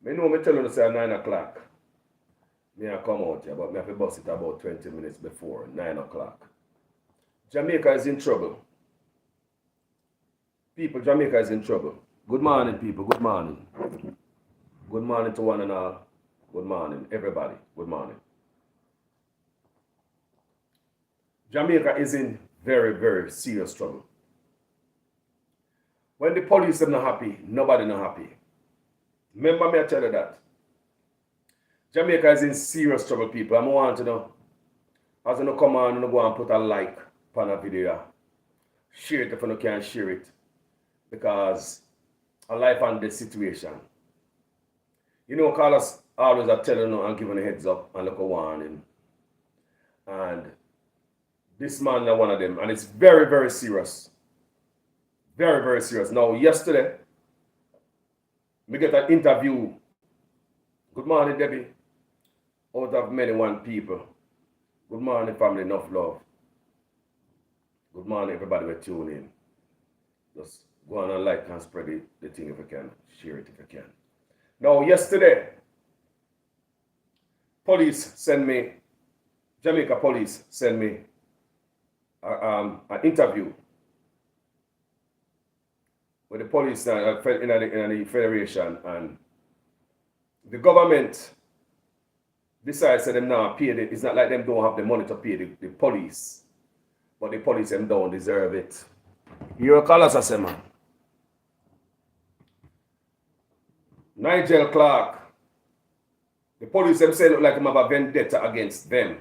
I know me tell you to say at 9 o'clock. Me I come out here, but me have to bus it about 20 minutes before 9 o'clock. Jamaica is in trouble. People, Jamaica is in trouble. Good morning, people. Good morning. Good morning to one and all. Good morning, everybody. Good morning. Jamaica is in very, very serious trouble. When the police are not happy, nobody not happy. Remember me, I tell you that. Jamaica is in serious trouble, people. I want to know. As you come on and go and put a like on a video. Share it if you can share it. Because a life and death situation. You know, Carlos always are telling you and giving a heads up and look a warning. And this man is one of them. And it's very, very serious. Very, very serious. Now, yesterday, we get an interview. Good morning, Debbie. Out of many one people. Good morning, family. Enough love. Good morning, everybody. We're tuning in. Just go on and like and spread the thing if you can. Share it if you can. Now, yesterday, police sent me, Jamaica police sent me an interview with the police in the federation, and the government decides that them now pay it's not like them don't have the money to pay the police, but the police them don't deserve it. You call us a say, man. Nigel Clark, the police them say look like them have a vendetta against them.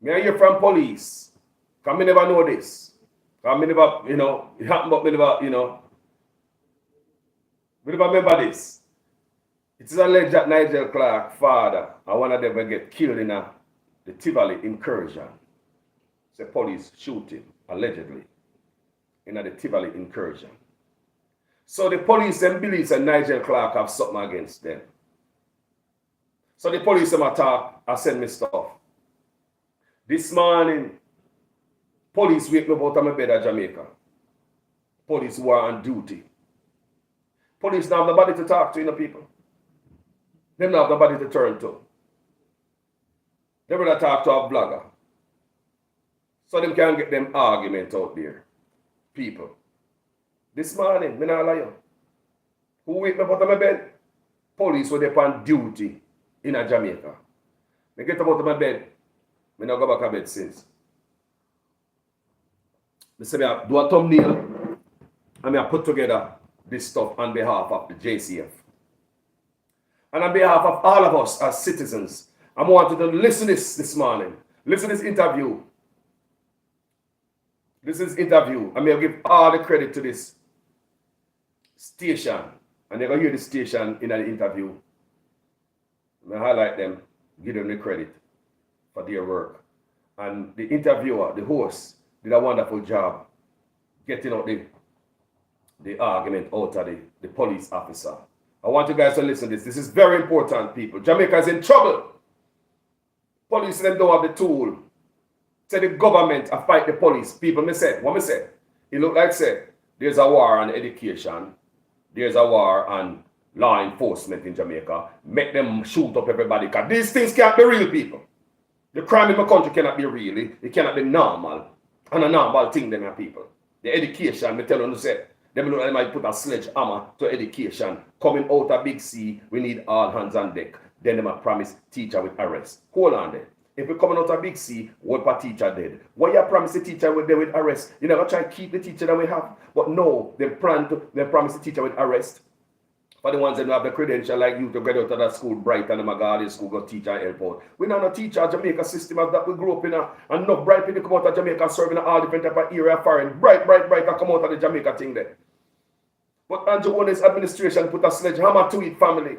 Me I hear from police, because me never know this. Because me never, it happened, but me never, we never remember this. It is alleged that Nigel Clark's father and one of them will get killed in the Tivoli incursion. It's a police shooting, allegedly, in the Tivoli incursion. So the police then believes that Nigel Clark have something against them. So the police them attack and send me stuff. This morning, police wake me up out of my bed at Jamaica. Police were on duty. Police don't have nobody to talk to, people. They don't have nobody to turn to. They will talk to a blogger. So them can get them argument out there. People. This morning, me not lie you. Who wake me up out of my bed? Police were there on duty in Jamaica. Me get up out of my bed. Me not go back to bed since. Me say me do a thumbnail and me put together this stuff on behalf of the Jcf. And on behalf of all of us as citizens, I want you to listen to this morning. Listen to this interview. This is interview. I may give all the credit to this station. And they're going to hear the station in an interview. I highlight them, give them the credit for their work. And the interviewer, the host, did a wonderful job getting out the argument out of the police officer. I want you guys to listen to this. This is very important, people. Jamaica is in trouble. Police them don't have the tool. Say the government fight the police. People me say, what me say? It look like say there's a war on education. There's a war on law enforcement in Jamaica. Make them shoot up everybody. Because these things can't be real, people. The crime in my country cannot be real. It cannot be normal. And a normal thing, them people. The education, me tell you, say, them look like they might put a sledgehammer to education. Coming out of Big C, we need all hands on deck. Then they might promise teacher with arrest. Hold on there. If we're coming out of Big C, what a teacher did? Why you promise the teacher with arrest? You never try to keep the teacher that we have. But no, they promise the teacher with arrest. For the ones that have the credential like you to graduate out of that school, Brighton and Magali school, go teach and help out. We not a teacher Jamaica system as that we grew up in and enough bright people come out of Jamaica serving all different type of area foreign. Bright, and come out of the Jamaica thing there. But Andrew Owen's administration put a sledgehammer to it, family.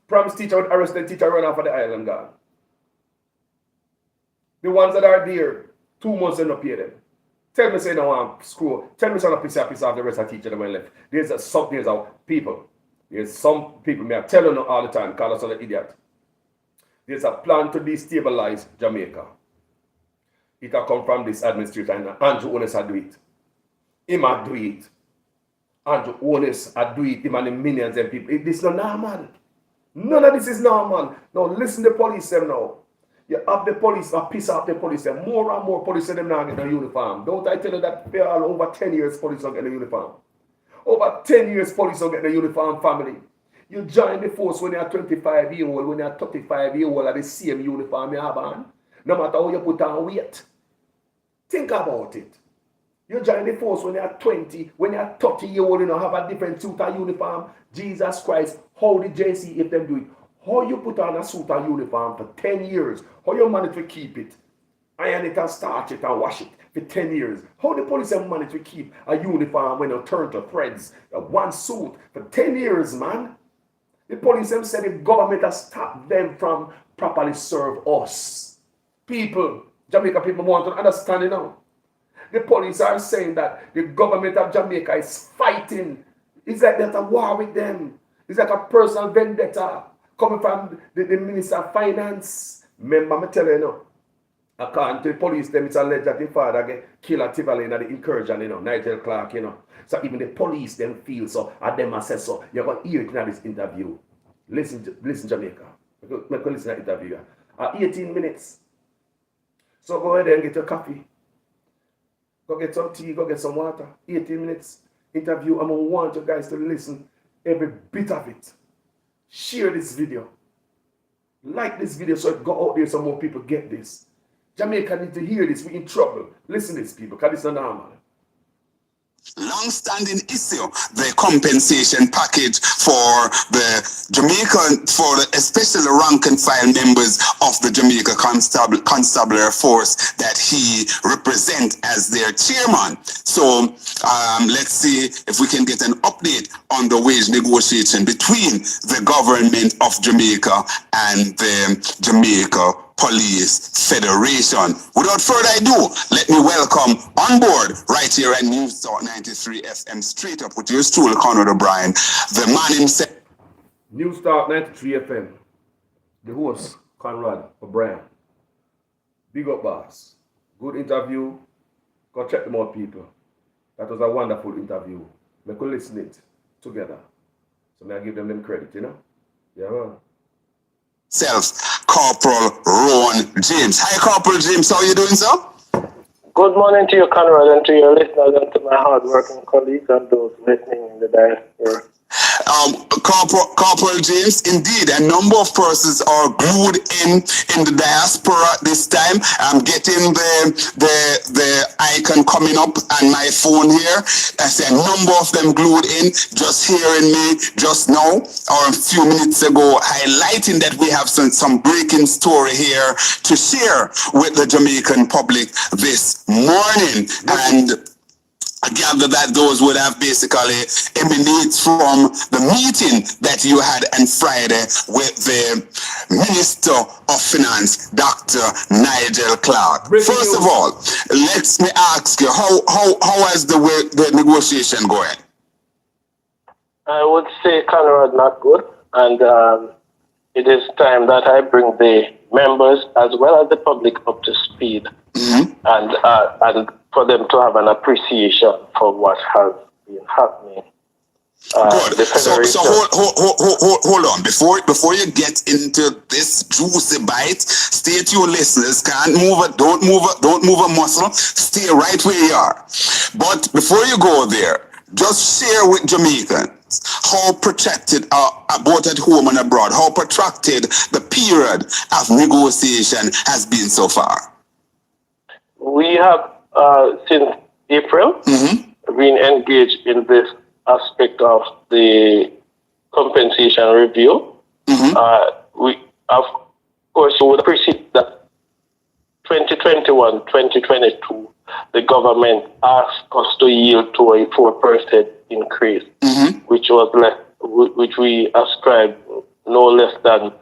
Promise teacher with arrest, then teacher run off of the island gone. The ones that are there, 2 months and not pay them. Tell me say no one screw. Tell me some piece off the rest of the teacher that went left. There's some people. There's some people, me I tell you all the time, call us an idiot. There's a plan to destabilize Jamaica. It will come from this administration, and Andrew Owen's do it. He might do it. Andrew Onis, I do it, him and the millions of people. This is not normal. None of this is normal. Now listen to the police them now. You have the police, piss off the police them. More and more police them now get a uniform. Don't I tell you that they are over 10 years police don't get a uniform. Over 10 years police don't get a uniform family. You join the force when you're 25-year-old, when you're 35-year-old at the same uniform you have on. No matter how you put on weight. Think about it. You join the force when you're 20, when you're 30-year-old, you know, have a different suit or uniform. Jesus Christ, how did Jcf them do it? How you put on a suit or uniform for 10 years? How you manage to keep it? Iron it and starch it and wash it for 10 years. How the police have managed to keep a uniform when you turn to threads, one suit for 10 years, man? The police have said the government has stopped them from properly serve us. People, Jamaica people want to understand it now. The police are saying that the government of Jamaica is fighting. It's like there's a war with them. It's like a personal vendetta coming from the Minister of Finance. Remember, I tell you now, according to the police, them it's alleged that the father get killed at Tivoli in the incursion, you know, Nigel Clark, you know. So even the police them feel so, and them assess so. You're going to hear it in this interview. Listen, Jamaica. Make you listen to the interview. 18 minutes. So go ahead and get your coffee. Go get some tea, go get some water. 18 minutes interview. I'm going to want you guys to listen every bit of it. Share this video. Like this video so it go out there so more people get this. Jamaica need to hear this. We're in trouble. Listen to this, people, because it's not normal. Long-standing issue, the compensation package for the Jamaican, for the especially rank and file members of the Jamaica Constabulary Force that he represents as their chairman. So let's see if we can get an update on the wage negotiation between the government of Jamaica and the Jamaica Police Federation. Without further ado, let me welcome on board right here at News Talk 93 FM, straight up with yours truly, Conrad O'Brien, the man himself. News Talk 93 FM, the host, Conrad O'Brien. Big up, boss. Good interview. Go check them out, people. That was a wonderful interview. We could listen it together. So may I give them credit, you know? Yeah, man. Corporal Ron James. Hi, Corporal James. How are you doing, sir? Good morning to you, Conrad, and to your listeners and to my hard-working colleagues and those listening in the diaspora. Corporal James, indeed, a number of persons are glued in the diaspora this time. I'm getting the icon coming up on my phone here. I see a number of them glued in, just hearing me just now or a few minutes ago, highlighting that we have some breaking story here to share with the Jamaican public this morning. And I gather that those would have basically emanated from the meeting that you had on Friday with the Minister of Finance, Dr. Nigel Clark. First of all, let me ask you, how has the negotiation going? I would say, Conrad, not good. And it is time that I bring the members as well as the public up to speed. Mm-hmm. And for them to have an appreciation for what has been happening. Good. So hold on. Before you get into this juicy bite, stay tuned, listeners. Can't move it. Don't move a muscle. Stay right where you are. But before you go there, just share with Jamaicans how protracted, both at home and abroad, how protracted the period of negotiation has been so far. We have, since April, been engaged in this aspect of the compensation review. We, of course, would appreciate that 2021, 2022, the government asked us to yield to a 4% increase, which we ascribed no less than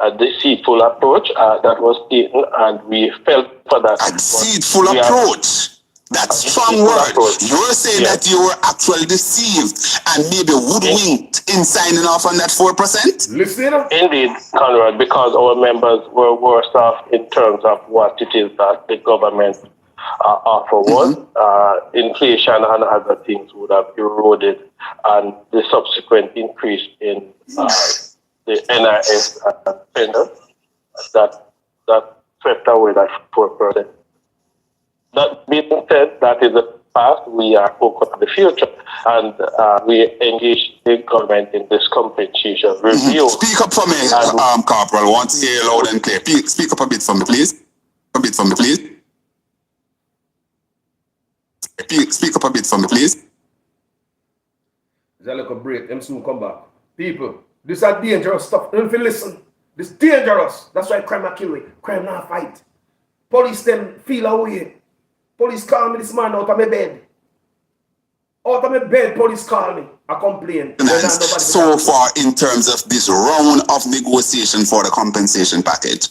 a deceitful approach that was taken, and we felt for that. A deceitful approach? That's a strong word. You're saying that you were actually deceived and maybe hoodwinked in signing off on that 4%? Listen. Indeed, Conrad, because our members were worse off in terms of what it is that the government offer was. Inflation and other things would have eroded, and the subsequent increase in the NIS and tender that swept away that 4%. That being said, that is the past. We are focused on the future, and we engage the government in this compensation review. Speak up for me, Corporal. I want to hear you loud and clear. Speak up a bit for me, please. A bit for me, please. Speak up a bit for me, please. There's a little break. Them soon come back. People, this is dangerous stuff. Don't feel listen. This is dangerous. That's why crime are killing. Crime not fight. Police them feel away. Police call me this man out of my bed. Out of my bed, police call me. I complain. So far, in terms of this round of negotiation for the compensation package,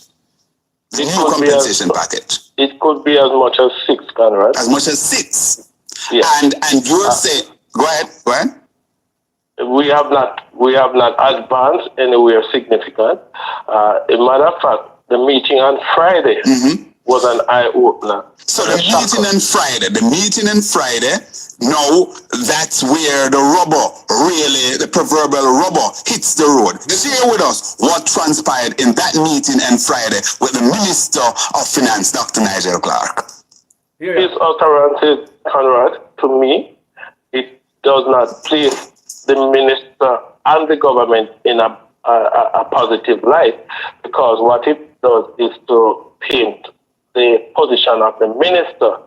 the new compensation package, it could be as much as 6, Conrad. As much as 6. Yeah. And you're saying, go ahead. We have not advanced anywhere significant. A matter of fact, the meeting on Friday was an eye opener. So the meeting on Friday, now that's where the rubber, really, the proverbial rubber hits the road. Share with us what transpired in that meeting on Friday with the Minister of Finance, Dr. Nigel Clark. His utterances, Conrad, to me, it does not place the minister and the government in a positive light, because what it does is to paint the position of the minister,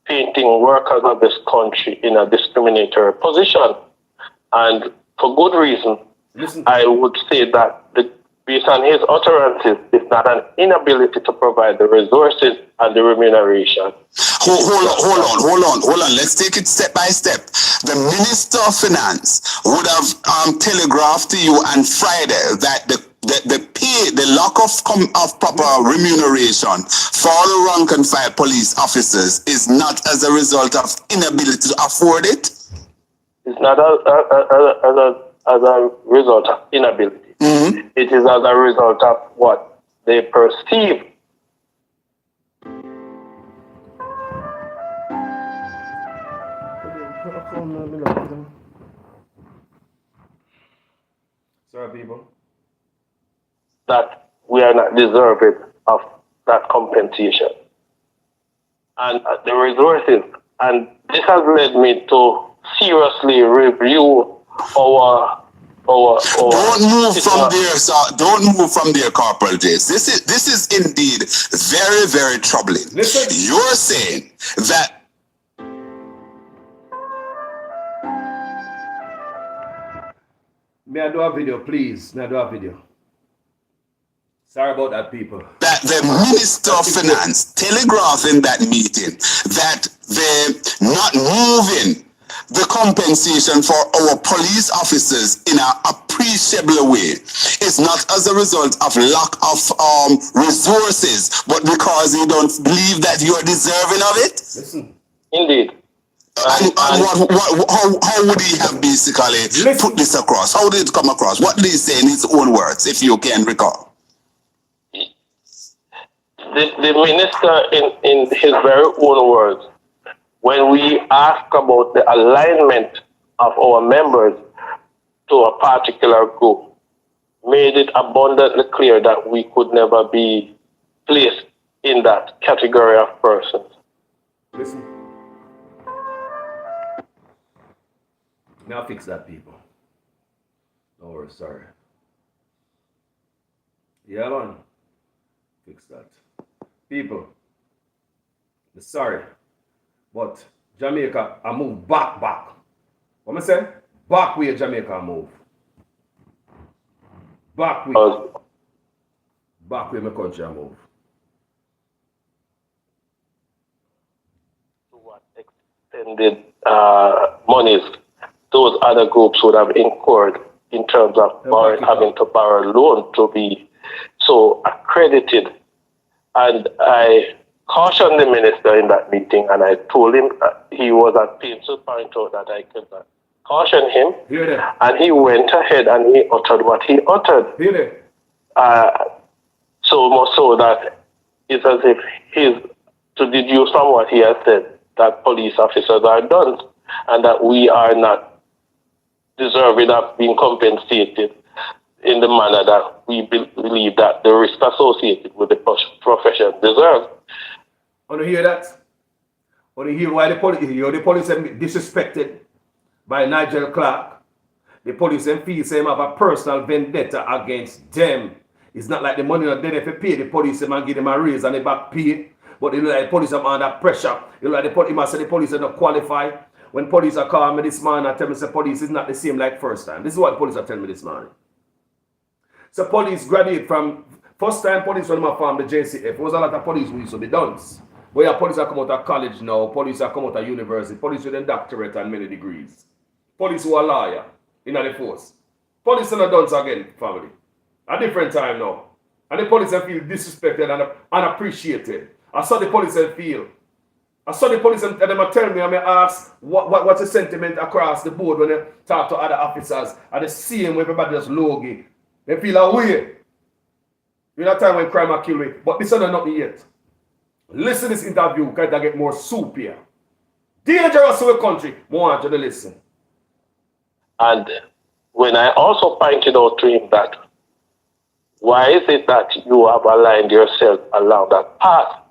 painting workers of this country in a discriminatory position. And for good reason, I would say that based on his utterances, it's not an inability to provide the resources and the remuneration. Hold on. Let's take it step by step. The Minister of Finance would have telegraphed to you on Friday that the lack of proper remuneration for the rank and file police officers is not as a result of inability to afford it? It's not as a result of inability. It is as a result of what they perceive. Sorry, people. That we are not deserving of that compensation and the resources. And this has led me to seriously review our Don't move from there, sir. Don't move from there, Corporal Jace. This is indeed very, very troubling. Listen. You're saying that. May I do a video, please? May I do a video? Sorry about that, people. That the Minister of Finance telegraphed in that meeting that they're not moving the compensation for our police officers in an appreciable way. It's not as a result of lack of resources, but because you don't believe that you are deserving of it? Listen. Indeed. And how would he have basically put this across? How did it come across? What did he say in his own words, if you can recall? The minister, in his very own words, when we ask about the alignment of our members to a particular group, made it abundantly clear that we could never be placed in that category of persons. Listen. Now fix that, people. No worries, sorry. Yeah, man. Fix that. People, sorry, but Jamaica, I move back. What am I saying? Back where Jamaica move. Back where my country I move. To what extended monies those other groups would have incurred in terms of having to borrow a loan to be so accredited. And I cautioned the minister in that meeting, and I told him he was at pains to point out that I could not caution him. And he went ahead and he uttered what he uttered. Really? So much so that it's as if his to deduce from what he has said that police officers are done and that we are not deserving of being compensated in the manner that we believe that the risk associated with the profession deserves. Want to hear that? Want to hear why the police are disrespected by Nigel Clark? The police and feel say have a personal vendetta against them. It's not like the money not there if you pay the police and give them a raise and they back pay. But they look like the police are under pressure. You look like the police say the police are not qualified. When police are calling me this morning and tell me the police is not the same like first time. This is what the police are telling me this morning. So police graduate from first time police when I formed the Jcf. It was a lot of police who used to be done. But yeah, police are come out of college now. Police are come out of university. Police with a doctorate and many degrees. Police who are lawyer in the force. Police are not done again, family. A different time now. And the police feel disrespected and unappreciated. I saw the police feel. I saw the police and them tell me, I may ask what's the sentiment across the board when they talk to other officers. And the same when everybody just logy. They feel away. You know time when crime are killed me. But this is not me yet. Listen to this interview because I get more soup here. Dangerous to the country. More want you to listen. And when I also pointed out to him that why is it that you have aligned yourself along that path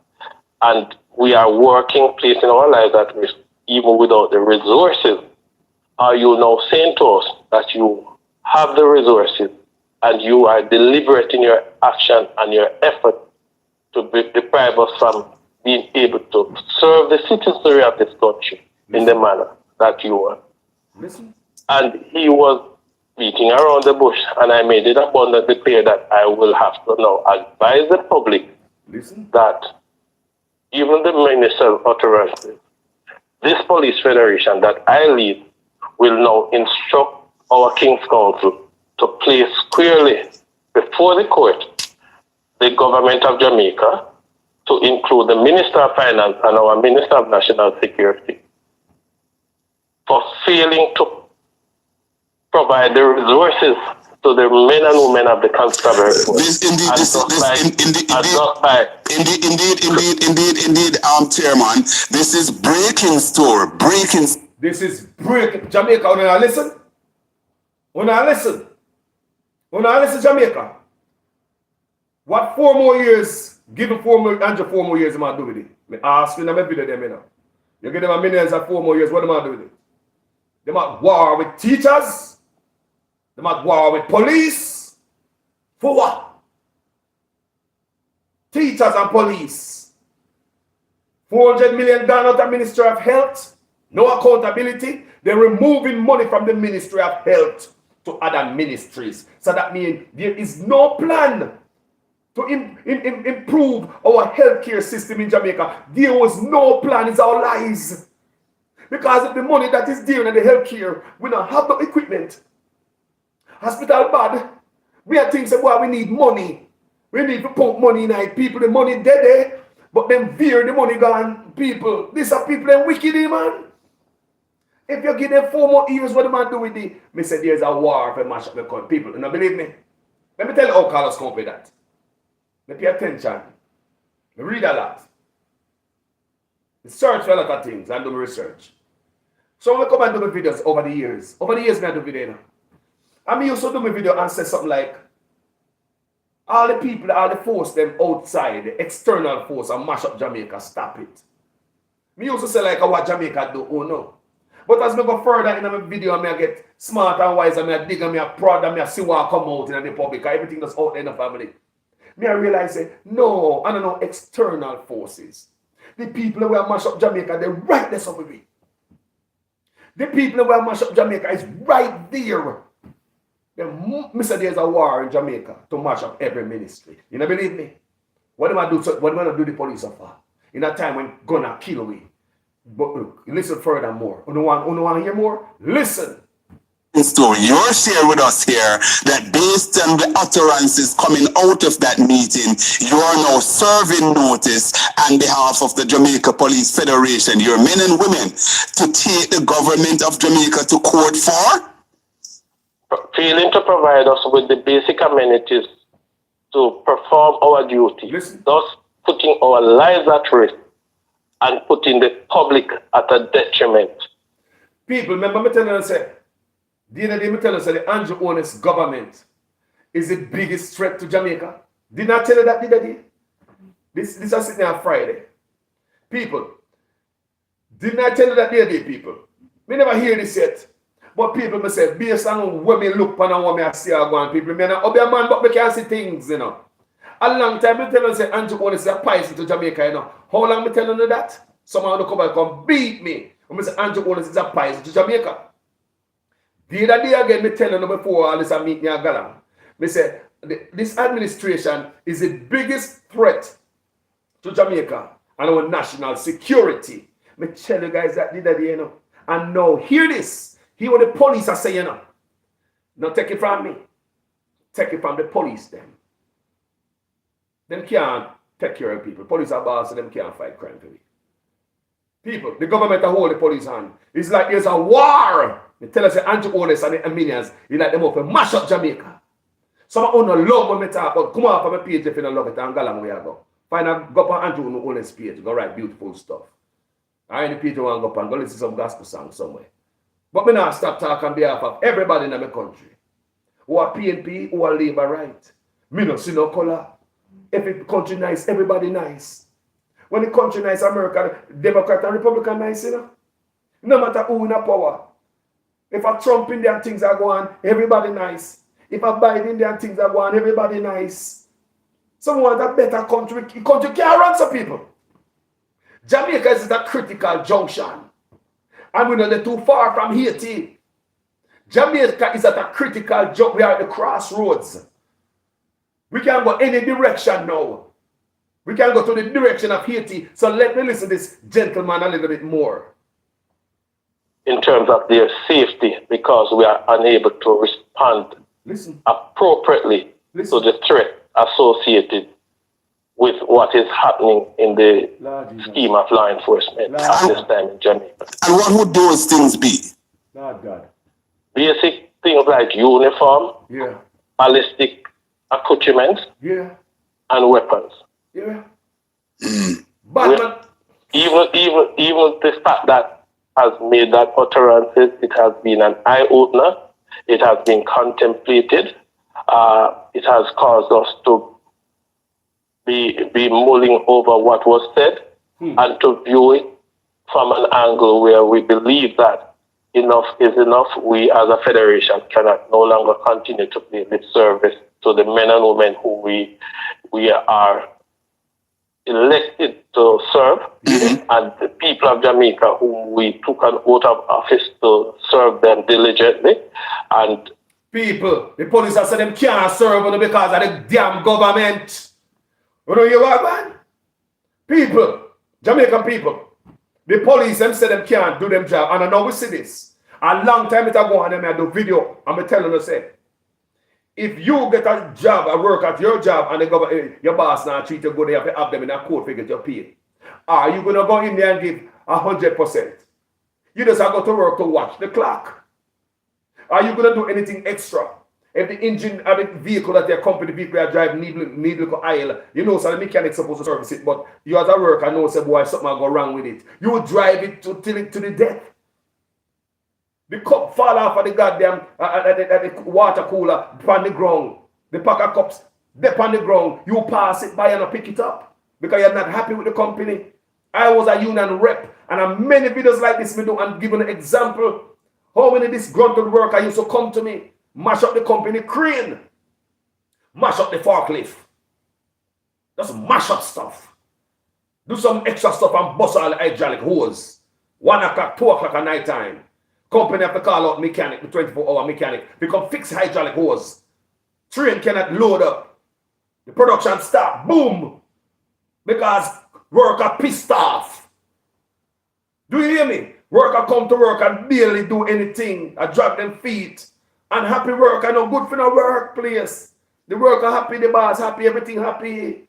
and we are working, placing our lives at risk even without the resources? Are you now saying to us that you have the resources and you are deliberate in your action and your effort to deprive us from being able to serve the citizenry of this country in the manner that you are? Listen. And he was beating around the bush, and I made it abundantly clear that I will have to now advise the public that even the ministerial authorities, this police federation that I lead, will now instruct our King's Council to place squarely before the court the government of Jamaica, to include the Minister of Finance and our Minister of National Security, for failing to provide the resources to the men and women of the constabulary force. Indeed, Chairman. This is breaking story. This is breaking. Jamaica, when I listen. When I listen, Jamaica. What 4 more years, give 4 more, Andrew 4 more years, am I do with it? I ask you, I'm a video them, you know. You give them a millions of 4 more years, what am I do with it? They might war with teachers. They might war with police. For what? Teachers and police. 400 million gone out of Ministry of Health. No accountability. They're removing money from the Ministry of Health to other ministries. So that means there is no plan to improve our healthcare system in Jamaica. There was no plan. It's our lies. Because of the money that is there in the healthcare, we don't have the equipment. Hospital bad. We are thinking, well, we need money. We need to pump money in it. People, the money dead, but then veer the money gone. People, these are people that wicked, man. If you give them 4 more years, what am I do with it? Me say there's a war for mash up the country. People, you don't believe me? Let me tell you how Carlos come up with that. Me pay attention. Me read a lot. Me search for a lot of things and do my research. So I come and do my videos over the years. Over the years, I do video now. I mean, used to do my video and say something like, all the people, all the force them outside, the external force and mash up Jamaica, stop it. Me used to say like, what Jamaica do, oh no. But as I go further in my video, I get smart and wise, and I dig and I proud and I see what come out in the public, everything that's out there in the family. Me I realize, no, I don't know, external forces. The people who will mash up Jamaica, they're right there with me. The people who will mash up Jamaica is right there. Mr. There's a war in Jamaica to mash up every ministry. You don't believe me? What am I do? What am I do the police for? In a time when gonna kill we. But look, listen furthermore. You don't want to hear more? Listen. Story you're sharing with us here that based on the utterances coming out of that meeting, you are now serving notice on behalf of the Jamaica Police Federation, your men and women, to take the government of Jamaica to court for failing to provide us with the basic amenities to perform our duty, thus putting our lives at risk and putting the public at a detriment. People, remember me telling you, say, the other day me telling you, say, the Andrew Holness government is the biggest threat to Jamaica. Did not tell you that the other day? This is sitting on Friday. People, didn't I tell you that the other day, people? Me never hear this yet. But people me say, based on what me look upon and what me I see I go on, people, me not be a man, but me can see things, you know. A long time me tell you, say, Andrew Holness is a poison to Jamaica, you know. How long me telling you that? Someone will come and come beat me. And me say, Andrew Holness is a poison to Jamaica. The other day again, me telling you before all this I meet me a galang. Me say, this administration is the biggest threat to Jamaica and our national security. Me tell you guys that the other day, you know. And now, hear this. Hear what the police are saying, you know. Now take it from me. Take it from the police, then. Them can't take care of people. Police are boss, and them can't fight crime for me. People, the government are hold the police hand. It's like there's a war. They tell us the Andrew Holness and the minions, you like them up and mash up Jamaica. Some of you love when we talk about, come off of my page if you don't love it, and go along where you go. Find a go on Andrew Holness page, go write beautiful stuff. I ain't the page you want to go up and go listen to some gospel song somewhere. But me not stop talking on behalf of everybody in my country. Who are PNP, who are Labour right. Me no see no color. Every country nice, everybody nice. When the country nice, America, Democrat and Republican nice, you know. No matter who in a power. If a Trump in there things are going, everybody nice. If a Biden in there things are going, everybody nice. Someone want a better country. Country can't run some people. Jamaica is at a critical junction. And we know they're too far from Haiti. Jamaica is at a critical junction. We are at the crossroads. We can go any direction now. We can go to the direction of Haiti. So let me listen to this gentleman a little bit more. In terms of their safety, because we are unable to respond appropriately to the threat associated with what is happening in the scheme of law enforcement at this time in Jamaica. And what would those things be? God. Basic things like uniform, ballistic accoutrements, and weapons. But even the fact that has made that utterances, it has been an eye-opener. It has been contemplated. It has caused us to be mulling over what was said and to view it from an angle where we believe that enough is enough. We as a federation cannot no longer continue to pay lip service to the men and women who we are elected to serve, and the people of Jamaica whom we took an oath of office to serve them diligently. And people, the police have said them can't serve them because of the damn government. You know what, man? People, Jamaican people, the police them say them can't do them job. And I know we see this. A long time it ago, and I do video, and I telling you, say, if you get a job, a work at your job, and the government, your boss now treat you good, you have to have them in a court to get your pay. Are you going to go in there and give 100%? You just have to go to work to watch the clock. Are you going to do anything extra? If the engine of the vehicle that your company vehicle are driving need little oil, you know, so the mechanic supposed to service it, but you as a worker know, say, boy, something will go wrong with it. You will drive it to the death. The cup fall off of the goddamn the water cooler on the ground. The pack of cups dip on the ground. You pass it by and pick it up because you're not happy with the company. I was a union rep, and I many videos like this me do and give an example. How many disgruntled workers used to come to me, mash up the company crane, mash up the forklift, just mash up stuff. Do some extra stuff and bust all the hydraulic hose. 1 o'clock, 2 o'clock at night time. Company have to call out mechanic, the 24-hour mechanic, to come fix hydraulic hose. Train cannot load up. The production stop, boom, because worker pissed off. Do you hear me? Worker come to work and barely do anything. I drag them feet. Unhappy worker, no good for no workplace. The worker happy, the boss happy, everything happy.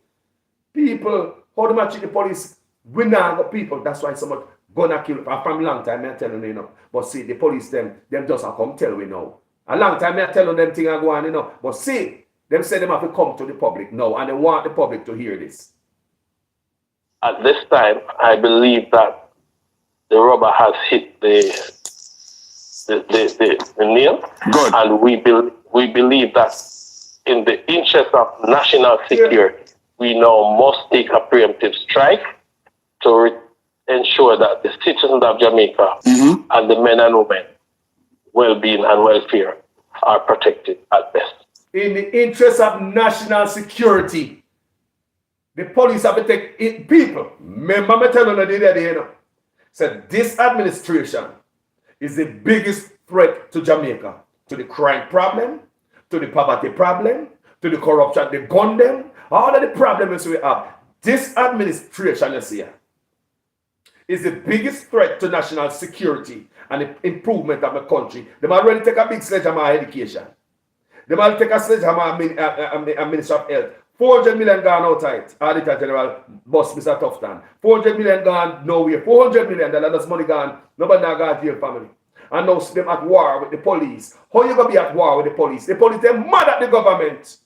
People, how do I treat the police? We now got people. That's why so much gonna kill. From a long time, I'm telling you, know. But see, the police, them just have come tell we now. A long time, I'm telling them things are going on, you know. But see, them say them have to come to the public now, and they want the public to hear this. at this time, I believe that the rubber has hit the nail. Good. And we believe that in the interest of national security, we now must take a preemptive strike to ensure that the citizens of Jamaica and the men and women well-being and welfare are protected at best. In the interest of national security, the police have to take it, people. Remember me telling you the other day, you know, said this administration is the biggest threat to Jamaica, to the crime problem, to the poverty problem, to the corruption, the gun them, all of the problems we have. This administration, you see, is the biggest threat to national security and the improvement of the country. They might already take a big sledgehammer on education. They might take a sledgehammer on Minister of Health. 400 million gone outside. Auditor General Boss Mr. Tufton. 400 million gone nowhere. 400 million, that's money gone. Nobody now got your family. And now them at war with the police. How you gonna be at war with the police? The police, they're mad at the government.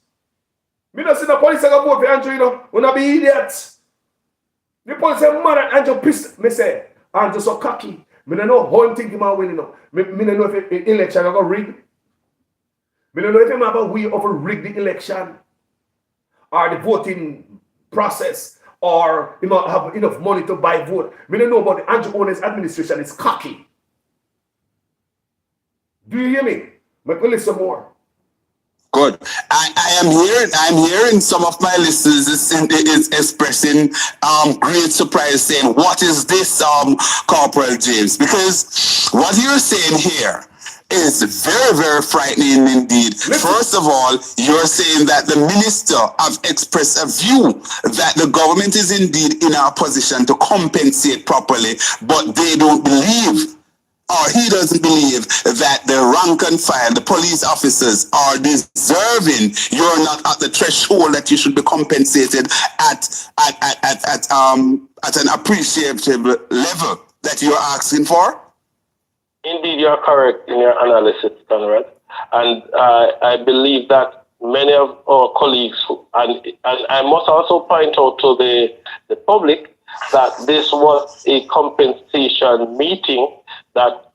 Me not see the police are gonna vote for Andrew, you know. We not be idiots. The police are mad at Andrew pissed. Me say, Andrew so cocky. Me don't know how him think him win, you know. Me don't know if the election are gonna rig. Me don't know if him have a way of rig the election, or the voting process, or he might have enough money to buy vote. Me don't know about the Andrew Owens administration is cocky. Do you hear me? Make me listen more. Good. I'm hearing some of my listeners is expressing great surprise, saying, what is this, Corporal James? Because what you're saying here is very, very frightening indeed. Listen. First of all, you're saying that the minister have expressed a view that the government is indeed in a position to compensate properly, but they don't believe, or he doesn't believe, that the rank and file, the police officers, are deserving. You're not at the threshold that you should be compensated at an appreciative level that you're asking for. Indeed, you're correct in your analysis, Conrad. And I believe that many of our colleagues, and I must also point out to the public that this was a compensation meeting that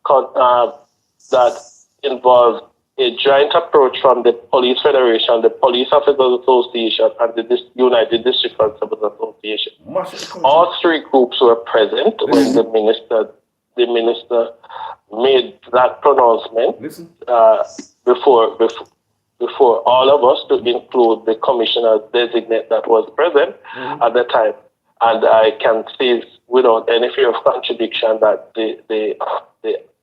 involved a joint approach from the Police Federation, the Police Officers Association, and the United District Constables Association. All three groups were present when the minister made that pronouncement before all of us, to include the commissioner designate that was present at the time. And I can say without any fear of contradiction that the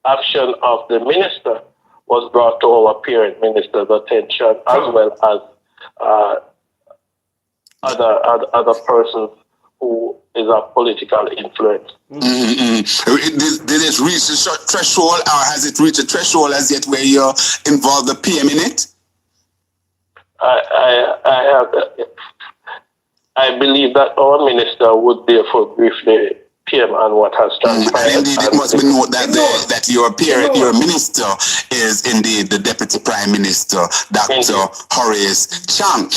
action of the minister was brought to our parent minister's attention, as well as other persons who is of political influence. Did it reach a threshold, or has it reached a threshold as yet where you involve the PM in it? I believe that our minister would therefore brief the PM on what has transpired. And indeed, it must be noted that your minister is indeed the Deputy Prime Minister, Dr. Horace Chang.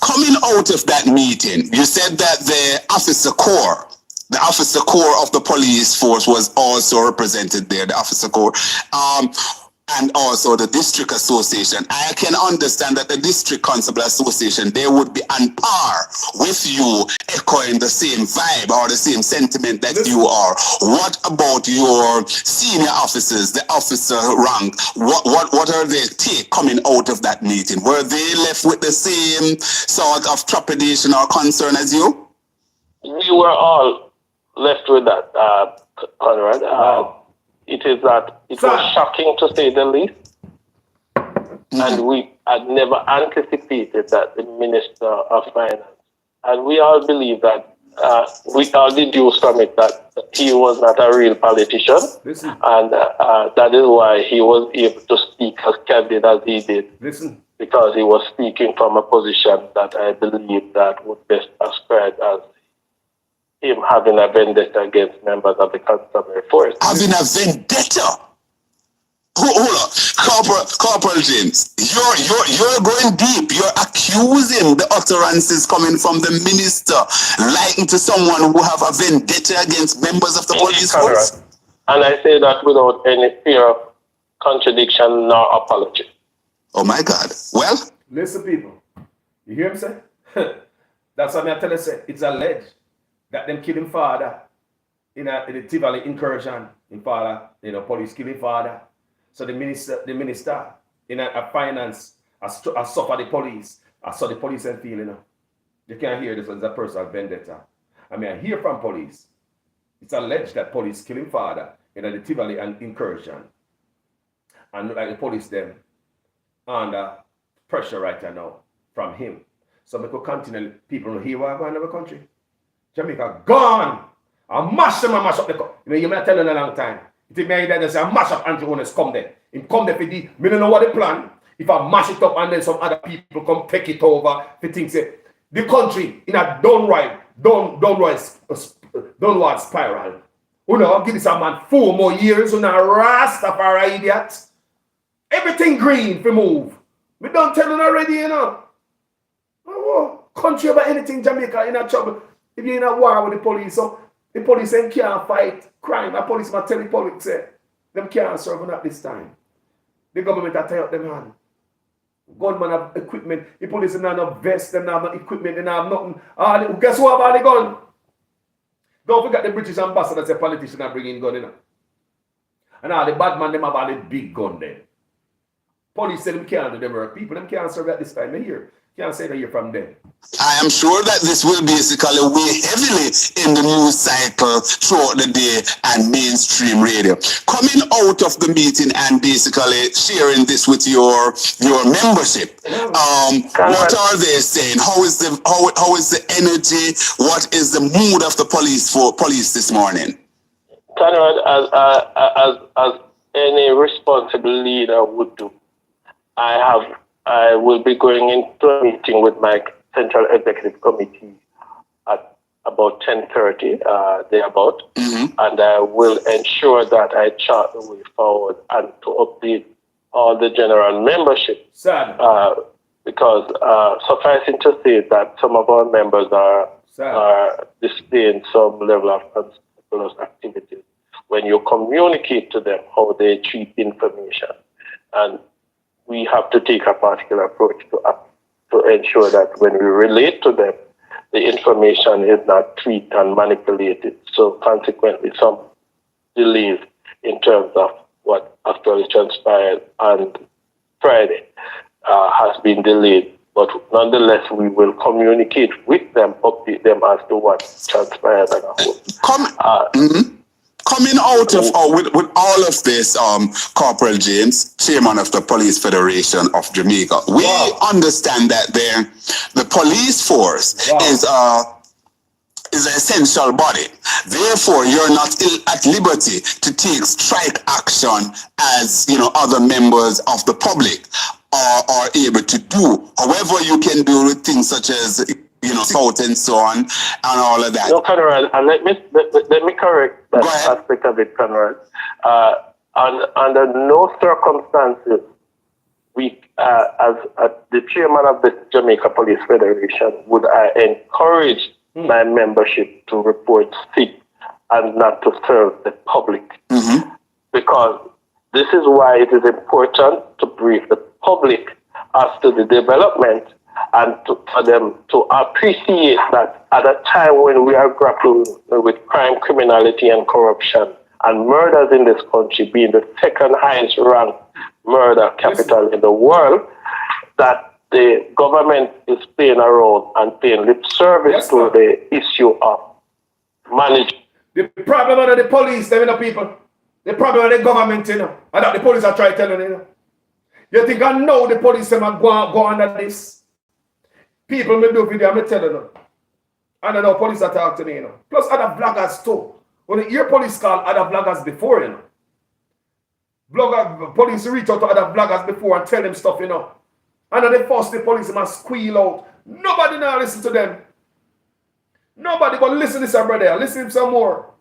Coming out of that meeting, you said that the officer corps of the police force was also represented there, the officer corps. And also the district association. I can understand that the district constable association, they would be on par with you, echoing the same vibe or the same sentiment that you are. What about your senior officers, the officer rank? What are their take coming out of that meeting? Were they left with the same sort of trepidation or concern as you? We were all left with that, Conrad. It is that it was shocking, to say the least, and we had never anticipated that the Minister of Finance, and we all believe that we all deduced from it that he was not a real politician, and that is why he was able to speak as candid as he did, because he was speaking from a position that I believe that would best ascribe as him having a vendetta against members of the constabulary force. Having a vendetta? Hold on, Corporal James, you're going deep. You're accusing the utterances coming from the minister, likened to someone who have a vendetta against members of the police force. And I say that without any fear of contradiction nor apology. Oh my God. Well, listen, people. You hear him say? That's what I tell you. Say it's alleged that them killing father in the Tivoli incursion in father, police killing father. So the minister in a finance, I suffer the police. I saw the police and feeling. You can't hear this as a personal vendetta. I mean, I hear from police. It's alleged that police killing father in the Tivoli and incursion. And like the police them under pressure right now from him. So we could continue, people don't hear what going on in the country. Jamaica gone. I mash them and mash up the country. You may tell them a long time. It may that say I mash up Andrew Honest come there. Him come there for the, me don't know what they plan. If I mash it up and then some other people come take it over, for things the country in a downward spiral. Give this a man 4 more years on a Rastafari idiot. Everything green for move. We don't tell them already, Oh, country about anything Jamaica in a trouble. If you're in a war with the police, so the police can't fight crime. The police might tell the police them can't serve at this time. The government are tie up them hand. Gunmen have equipment. The police don't have no vest, them have no equipment, they don't have nothing. Guess what about the gun? Don't forget the British ambassador say politicians are bringing gun, And all the bad man them have all the big gun there. Police say them can't do them work. People them can't serve at this time. They hear. Can't say that you're from them. I am sure that this will basically weigh heavily in the news cycle throughout the day and mainstream radio. Coming out of the meeting and basically sharing this with your membership, what are they saying? How is the energy? What is the mood of the police this morning? Conrad, as any responsible leader would do, I will be going into a meeting with my Central Executive Committee at about 10:30, thereabout, and I will ensure that I chart the way forward and to update all the general membership. Because sufficing to say that some of our members are displaying some level of unscrupulous activities when you communicate to them how they treat information. And we have to take a particular approach to ensure that when we relate to them, the information is not tweaked and manipulated. So consequently, some delays in terms of what actually transpired on Friday has been delayed. But nonetheless, we will communicate with them, update them as to what transpired. Coming out of with all of this, Corporal James, Chairman of the Police Federation of Jamaica, we understand that the police force is an essential body. Therefore, you're not at liberty to take strike action as other members of the public are able to do. However, you can do things such as vote and so on and all of that. No, Conrad, and let me correct that aspect of it, Conrad. Under no circumstances, we, as the chairman of the Jamaica Police Federation, would I encourage my membership to report sick and not to serve the public. Because this is why it is important to brief the public as to the development and for them to appreciate that at a time when we are grappling with crime, criminality, and corruption, and murders in this country being the second highest ranked murder capital in the world, that the government is playing around and paying lip service to the issue of management. The problem of the police, people. The problem of the government, and that the police are trying to tell you, You think I know the police are go under this? People may do video, I'm telling them. And I know police are talking to me, Plus other bloggers too. When you hear police call other bloggers before, police reach out to other bloggers before and tell them stuff, And then they force the police and squeal out. Nobody now listen to them. Nobody but listen to some brother. Listen to some more.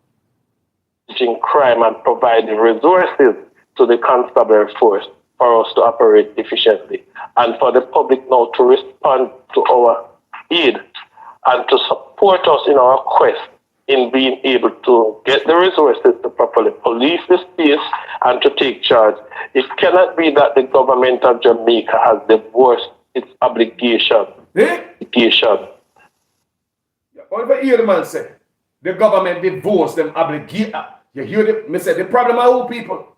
Crime and providing resources to the constabulary force for us to operate efficiently, and for the public now to respond to our aid and to support us in our quest in being able to get the resources to properly police the space and to take charge. It cannot be that the government of Jamaica has divorced its obligation. Obligation. What if you hear the man say, the government divorced them obligation? You hear the, me say, the problem are who people.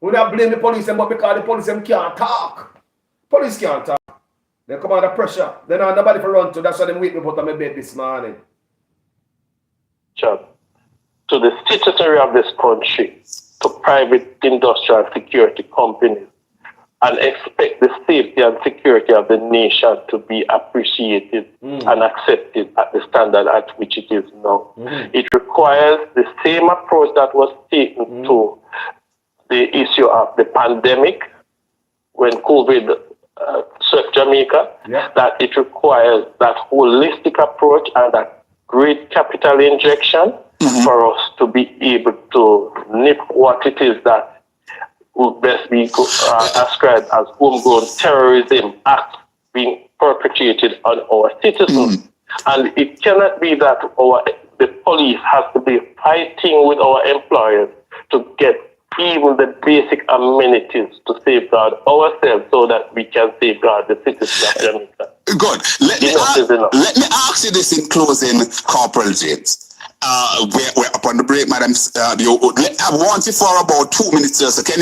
We don't blame the police, but because the police them can't talk. Police can't talk. They come under pressure. They don't have nobody to run to. That's why they wake me put on my bed this morning. To the citizenry of this country, to private industrial security companies, and expect the safety and security of the nation to be appreciated and accepted at the standard at which it is now. It requires the same approach that was taken to the issue of the pandemic when COVID swept Jamaica, that it requires that holistic approach and that great capital injection for us to be able to nip what it is that would best be ascribed as homegrown terrorism acts being perpetrated on our citizens. And it cannot be that the police has to be fighting with our employers to get even the basic amenities to safeguard ourselves so that we can safeguard the citizens of Jamaica. Good. Let me ask you this in closing, Corporal James. We're up on the break, madam. I want you for about 2 minutes, sir. So can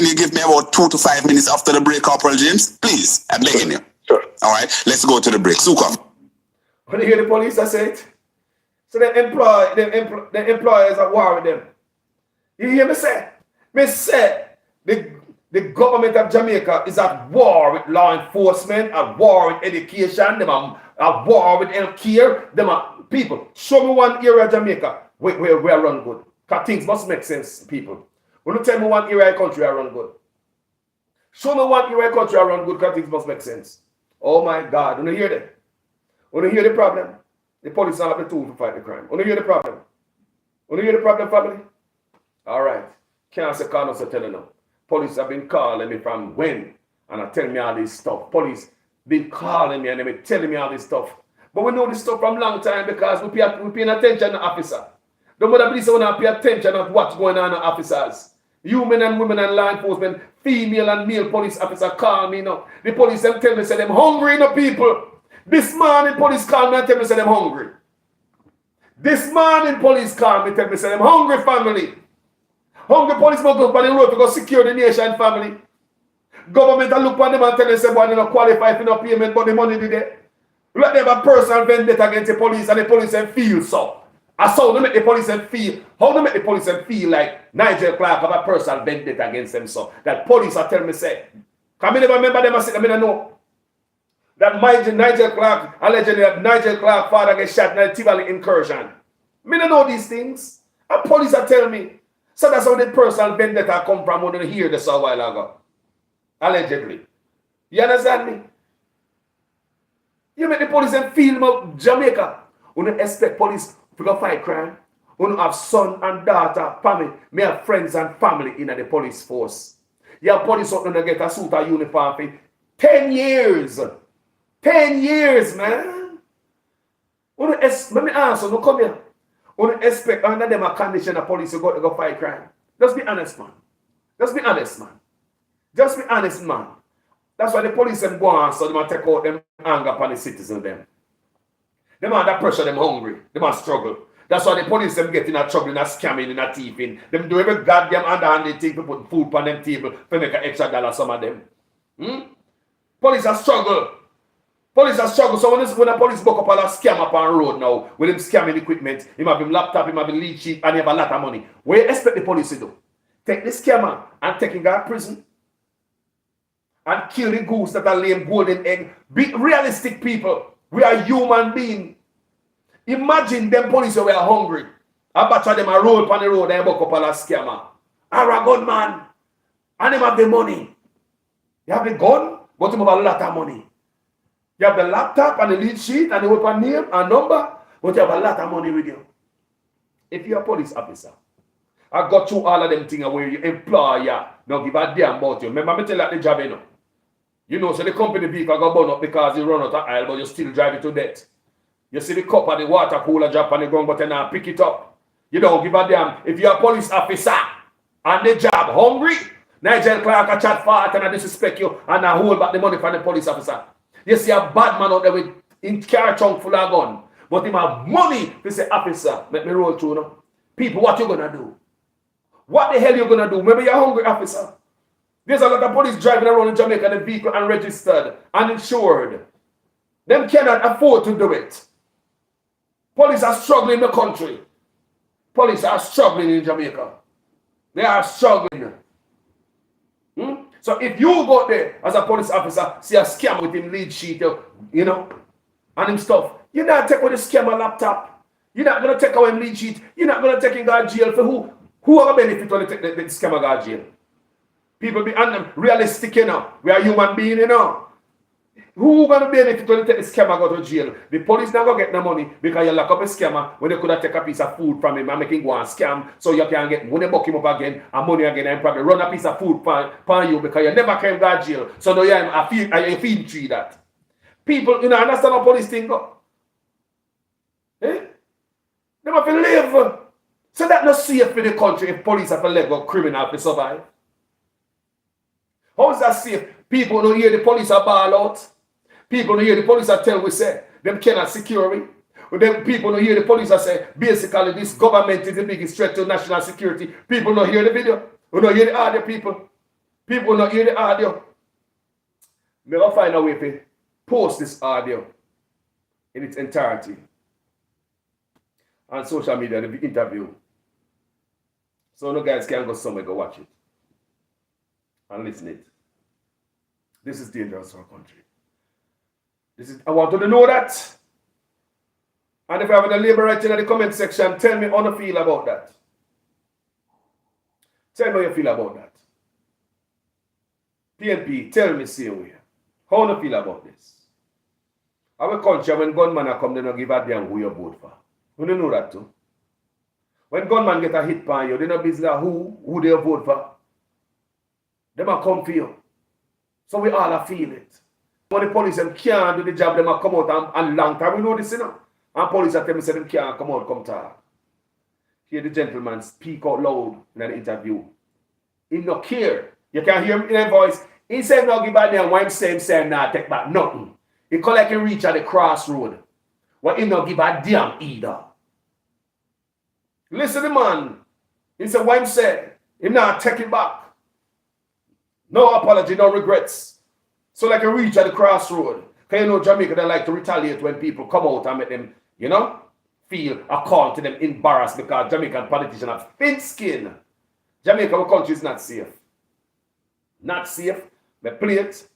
you give me about 2 to 5 minutes after the break, Corporal James? Please, I'm begging you. Sure. All right, let's go to the break. Suka. When you hear the police, I say it. So the employers are war with them. You hear me say? Me say the government of Jamaica is at war with law enforcement, at war with education, them are at war with health care, them are people. Show me one area of Jamaica where we run good. Because things must make sense, people. When you tell me one area of country I run good. Show me one area of country I run good because things must make sense. Oh my God, when you hear that? When you hear the problem, the police don't have the tool to fight the crime. When you hear the problem? When you hear the problem, family? All right. Can't say call us tell you now. Police have been calling me from when? And are telling me all this stuff. Police been calling me and they been telling me all this stuff. But we know this stuff from long time because we paying attention to officer. Don't bother police want to pay attention to what's going on to officers. Human and women and law enforcement, female and male police officer call me now. The police them tell me say them hungry no people. This morning police call me and tell me say them hungry. This morning police call me tell me say them hungry family. Hungry police must go up on the road to go secure the nation family. Government will look on them and tell them say boy they don't qualify for no payment but the money did there. Let them have a personal vendetta against the police and the police and feel so. And so they make the police and feel, how they make the police and feel like Nigel Clark have a personal vendetta against them so. That police are telling me say, can me never remember them and say, I mean I know. That Nigel Clark, allegedly that Nigel Clark father get shot in a Tivoli incursion. Me don't know these things. And police are telling me. So that's how the personal vendetta come from when you hear this a while ago. Allegedly. You understand me? You make the police and feel of Jamaica. We don't expect police to go fight crime. We don't have son and daughter, family. Me have friends and family in the police force. You have police out there get a suit or uniform for 10 years. 10 years, man. Let me answer, no come here. We don't expect under them a condition of police to go fight crime. Just be honest, man. Just be honest, man. Just be honest, man. That's why the police them go on, so they might take out them anger upon the citizens them. Them under pressure, them hungry, them are struggle. That's why the police them get in a trouble, in a scamming, in a thieving. Them do every goddamn underhanded thing to put food on them table to make an extra dollar, some of them. Police are struggle. Police are struggle. So when a police book up a scam up on road now, with him scamming equipment, he might be laptop, he might be lead sheet, and he have a lot of money. What do you expect the police to do? Take the scammer and take him to prison? And kill the goose that are laying golden egg. Be realistic people. We are human beings. Imagine them police who are hungry. I batch them a roll on the road and buck up a scammer. Or a gunman. And them have the money. You have the gun, but you have a lot of money. You have the laptop and the lead sheet and the weapon name and number, but you have a lot of money with you. If you're a police officer, I got through all of them things where you employer no give a damn about you. Remember me tell you at the job, you know. You know, so the company vehicle got burn up because you run out of oil, but you still drive it to death. You see the cup of the water cooler drop on the ground, but you now pick it up. You don't give a damn. If you're a police officer on the job, hungry, Nigel Clark a chat fart and I disrespect you and I hold back the money from the police officer. You see a bad man out there with in car trunk full of gun, but him have money to say, officer, let me roll through now. People, what you gonna do? What the hell you gonna do? Remember you're hungry, officer. There's a lot of police driving around in Jamaica, the vehicle unregistered, uninsured. Them cannot afford to do it. Police are struggling in the country. Police are struggling in Jamaica. They are struggling. So if you go there as a police officer, see a scam with him lead sheet, you know, and him stuff, you're not taking with the scammer laptop. You're not going to take away him lead sheet. You're not going to take him to jail for who? Who are going to benefit when they take the scammer to jail? People be realistic, you know. We are human beings, you know. Who going to benefit when you take the scammer go to jail? The police not going to get the money because you lock up a scammer when they could have taken a piece of food from him and make him go and scam so you can get money, buck him up again and money again and probably run a piece of food for you because you never came to jail. So now you feel tree that. People, you know, understand how police thing go? Eh? They have to live. So that's not safe for the country if police have to let go criminal to survive. How is that safe? People don't hear the police are ball out. People don't hear the police are tell we say them cannot secure it. Then people don't hear the police are say basically this government is the biggest threat to national security. People don't hear the video. We don't hear the audio, people. People don't hear the audio. We'll find a way to post this audio in its entirety on social media, the interview. So no guys can go somewhere go watch it and listen it. This is dangerous for our country. I want you to know that. And if you have a labor right in the comment section, tell me how you feel about that. Tell me how you feel about that. PNP, tell me same way. How you feel about this? Our country, when gunmen are come, they don't give a damn who you vote for. You don't know that too. When gunmen get a hit by you, they don't business who they vote for. They might come for you. So we all feel it. When the police can't do the job, they might come out and long time. We know this, you know. And police tell me say them can't come out, come talk. Hear the gentleman speak out loud in an interview. He no care. You can hear him in a voice. He said no give back there and why him say nah take back nothing. He call like he reach at the crossroad. But he no give a damn either. Listen to the man. He said why him say he not take it back. No apology, no regrets. So like a reach at the crossroad. Because you know Jamaica, they like to retaliate when people come out and make them, you know, feel a call to them embarrassed because Jamaican politicians have thin skin. Jamaica, our country is not safe. Not safe. But play it.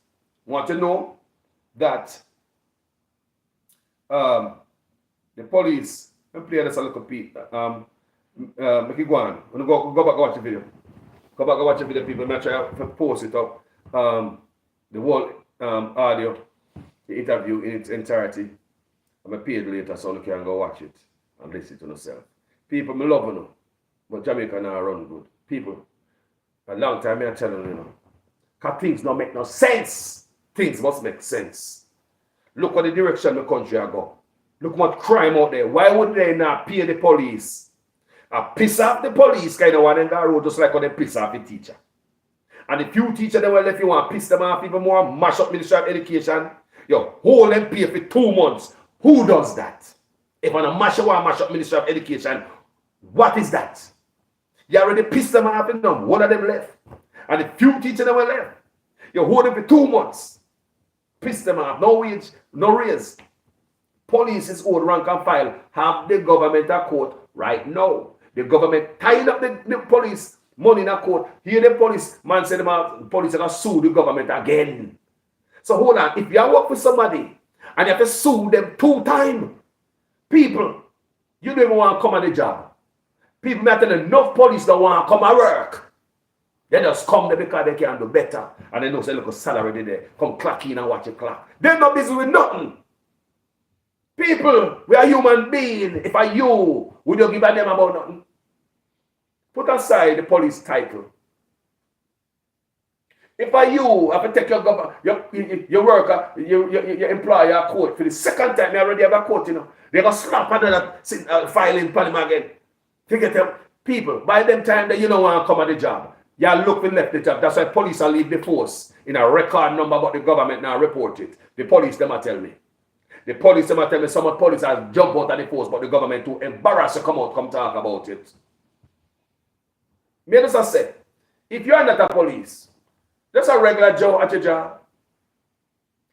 Want to know that the police, let me play this a little bit. Make it go on. Go back and watch the video. Go back and watch the video, people. I'm try to post it up. The whole audio, the interview in its entirety. I'm paid later so you can go watch it and listen to yourself. People, I love you, but Jamaica now run good. People, a long time I'm telling you, because things don't make no sense. Things must make sense. Look what the direction the country are go. Look what crime out there. Why would they not pay the police? Piss off the police kind of one in that road just like when they piss off the teacher. And the few teachers that will if you want to piss them off even more, mash up Ministry of Education, you hold them pay for 2 months. Who does that? If I mash up Ministry of Education, what is that? You already pissed them off in them. One of them left. And the few teachers that were left, you hold them for 2 months. Piss them off. No wage, no raise. Police is old rank and file. Have the government a court right now. The government tying up the police money in a court. Here the police man said the police are going to sue the government again. So hold on. If you work with somebody and you have to sue them 2 times, people, you don't even want to come on the job. People may tell enough police don't want to come and work. They just come there because they can do better. And they know say look a salary there. Come clock in and watch your clock. They're not busy with nothing. People, we are human beings. If I you, would you give a damn about nothing? Put aside the police title. If you have to take your worker, your employer court for the second time, you already have a court, you know. They're going to slap another filing for them again. To get them people, by them time that you don't want to come at the job, you look for left the job. That's why police will leave the force in a record number, but the government now report it. The police, them tell me. The police, them tell me some of the police have jumped out of the force, but the government too embarrassed to come talk about it. Me just say, if you are not a police, just a regular Joe at your job,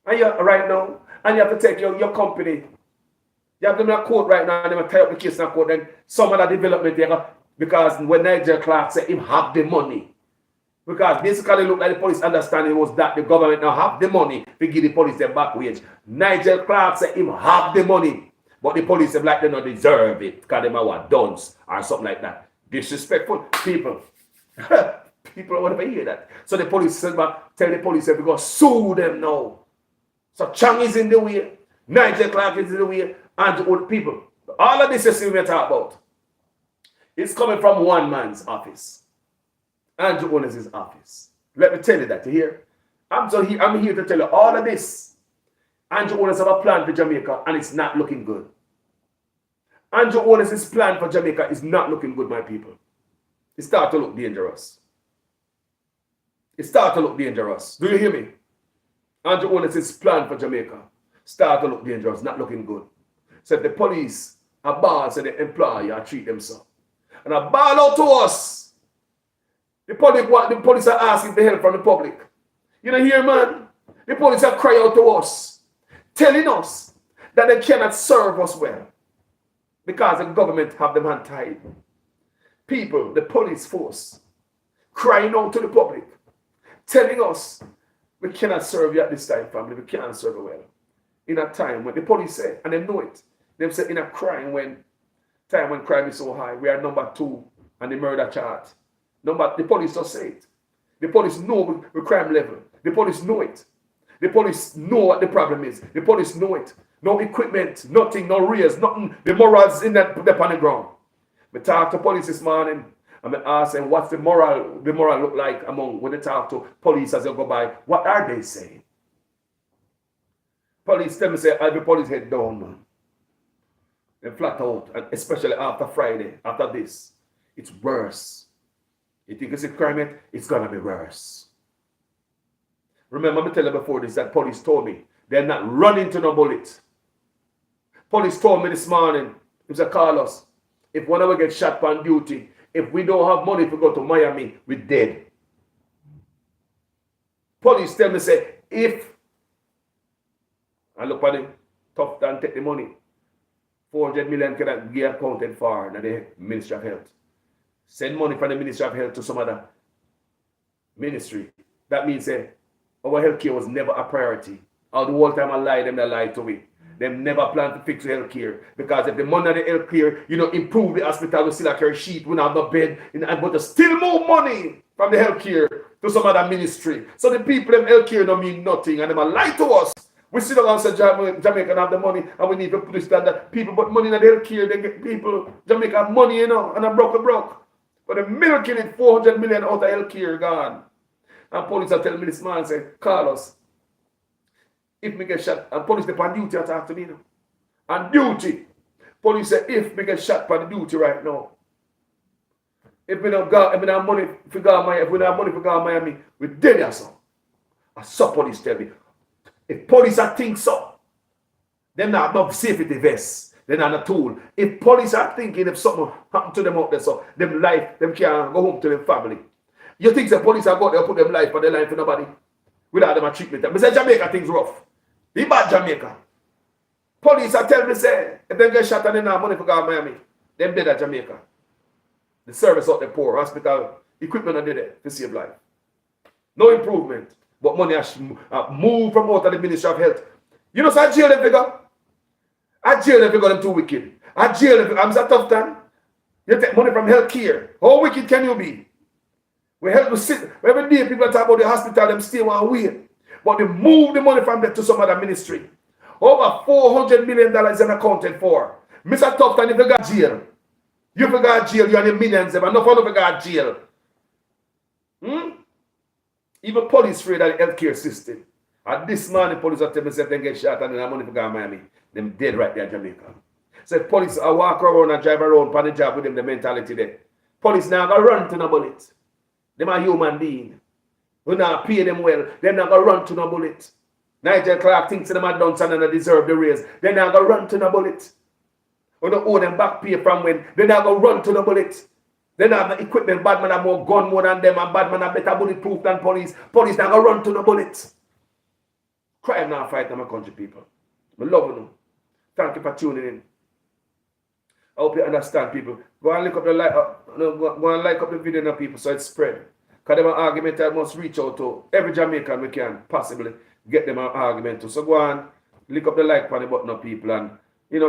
and you right now, and you have to take your company, you have them in a court right now, and they tie up the case in a court, then some of the development there, because when Nigel Clark said him have the money, because basically look like the police understanding was that the government now have the money to give the police their back wage. Nigel Clark said him have the money, but the police have like they don't deserve it, because they are what dunce or something like that. Disrespectful people. People want to hear that. So the police said, tell the police that we're going to sue them now. So Chang is in the way, Nigel Clark is in the way, and the old people. All of this is what we talk about. It's coming from one man's office. Andrew Owens' office. Let me tell you that, you hear? I'm here to tell you all of this. Andrew Owens have a plan for Jamaica, and it's not looking good. Andrew Owens' plan for Jamaica is not looking good, my people. It starts to look dangerous. It starts to look dangerous. Do you hear me? Andrew Owens' plan for Jamaica start to look dangerous, not looking good. So the police are bad, so the employer treat them so. And a ball out to us. The police are asking for help from the public. You know here, man? The police are crying out to us, telling us that they cannot serve us well because the government have them untied. People, the police force, crying out to the public, telling us we cannot serve you at this time, family. We cannot serve you well. In a time when the police say, and they know it, they say in a crime when crime is so high, we are number 2 on the murder chart. The police just say it. The police know the crime level. The police know it. The police know what the problem is. The police know it. No equipment, nothing, no rears, nothing. The morals in that on the ground. We talked to police this morning and I asked them what's the moral look like among when they talk to police as they go by. What are they saying? Police tell me say every police head down, man. They're flat out, and especially after Friday, after this, it's worse. You think it's a crime, it's gonna be worse. Remember me tell you before this that police told me they're not running to no bullet. Police told me this morning, it was a Carlos, if one of us gets shot on duty, if we don't have money to go to Miami, we're dead. Police tell me, say, if I look at it, tough than take the money, 400 million cannot be accounted for in the Ministry of Health. Send money from the Ministry of Health to some other ministry. That means our healthcare was never a priority. All the whole time I lie, they lied to me. They never plan to fix the healthcare. Because if the money of the healthcare, improve the hospital, we still have a sheet, we don't have no bed, but there's still more money from the healthcare to some other ministry. So the people in healthcare don't mean nothing, and they lie to us. We still don't say Jamaica have the money, and we need to put this that people put money in the healthcare, they get people, Jamaica have money, and I'm broke. But the milking it 400 million out of healthcare gone. And police are telling me this man, say, Carlos, if me get shot, and police they on duty to talk to me now. On duty. Police say, if me get shot on duty right now, if we don't have money for Miami, we're dead or so. I saw police tell me. If police are think so, they're not enough safety vests. They're not a tool. If police are thinking if something happened to them out there, so them life, them can't go home to their family. You think the police are going to put them life on their life for nobody? Without them a treatment. But say Jamaica things rough. Be bad Jamaica. Police are telling me say, if they get shot and they don't have money for go to Miami, them dead at Jamaica. The service out there poor, hospital, equipment are there to save life. No improvement. But money has moved from out of the Ministry of Health. You know, so I jail them figure. I jail them figure them too wicked. I jail them figure. I'm so tough time. You take money from health care. How wicked can you be? We help to sit. Every day people talk about the hospital, them stay one way. But they move the money from there to some other ministry. Over $400 million is unaccounted for. Mr. Tufton, if you got jail, You forgot jail, you and the millions them, and no fun of forgot jail. Even police afraid of the healthcare system. And this morning, police are telling me they get shot and then money for going to Miami. Them dead right there in Jamaica. So if police are walk around and drive around on the job with them, the mentality there. Police now going to run to no bullet. Them are human beings. We not pay them well. They're not going to run to no bullet. Nigel Clark thinks them are done something and they deserve the raise. They're not going to run to no bullet. We don't owe them back pay from when. They're not going to run to no bullet. They don't have the equipment. Bad man have more gun more than them, and bad man have better bulletproof than police. Police not going to run to no bullets. Crime now fight in my country, people. I love you. Thank you for tuning in. I hope you understand, people. Go and look up the go and like up the video now, people, so it spread. Because them an argument I must reach out to every Jamaican we can possibly get them an argument to. So go and look up the like on the button of people and